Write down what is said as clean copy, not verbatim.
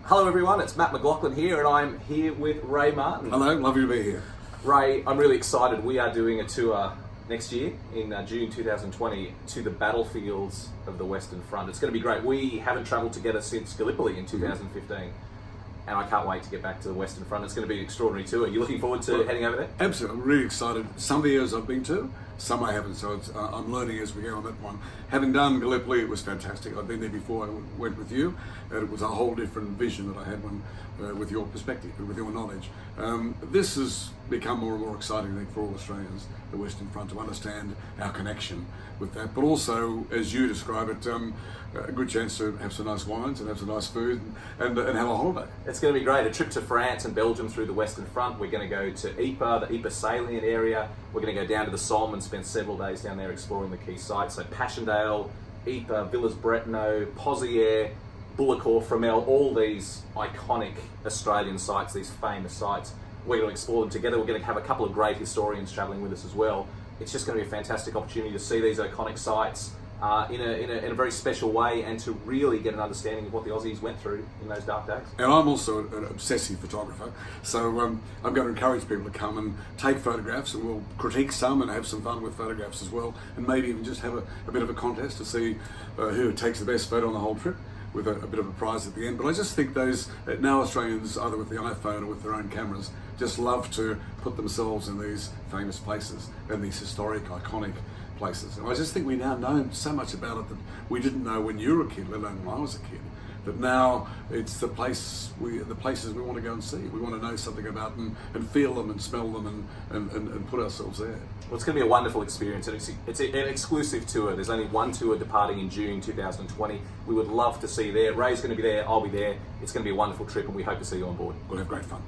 Hello everyone, it's Matt McLaughlin here and I'm here with Ray Martin. Hello, lovely to be here. Ray, I'm really excited. We are doing a tour next year in June 2020 to the battlefields of the Western Front. It's going to be great. We haven't travelled together since Gallipoli in 2015 and I can't wait to get back to the Western Front. It's going to be an extraordinary tour. Are you looking forward to heading over there? Absolutely, I'm really excited. Some of the areas I've been to, some I haven't, so I'm learning as we go on that one. Having done Gallipoli, it was fantastic. I've been there before, I went with you, and it was a whole different vision that I had when, with your perspective and with your knowledge. This has become more and more exciting, I think, for all Australians, the Western Front, to understand our connection with that, but also, as you describe it, a good chance to have some nice wines and have some nice food and have a holiday. It's going to be great. A trip to France and Belgium through the Western Front. We're going to go to Ypres, the Ypres salient area. We're going to go down to the Somme and spend several days down there exploring the key sites. So Passchendaele, Ypres, Villers-Bretonneux, Pozières, Bullecourt, Fromelles, all these iconic Australian sites, these famous sites. We're going to explore them together. We're going to have a couple of great historians travelling with us as well. It's just going to be a fantastic opportunity to see these iconic sites in a very special way and to really get an understanding of what the Aussies went through in those dark days. And I'm also an obsessive photographer, so I'm going to encourage people to come and take photographs, and we'll critique some and have some fun with photographs as well, and maybe even just have a bit of a contest to see who takes the best photo on the whole trip, with a bit of a prize at the end. But I just think those, now Australians, either with the iPhone or with their own cameras, just love to put themselves in these famous places and these historic, iconic places. And I just think we now know so much about it that we didn't know when you were a kid, let alone when I was a kid. But now it's the places we want to go and see. We want to know something about them and feel them and smell them and put ourselves there. Well, it's going to be a wonderful experience. It's an exclusive tour. There's only one tour departing in June 2020. We would love to see you there. Ray's going to be there. I'll be there. It's going to be a wonderful trip and we hope to see you on board. We'll have great fun.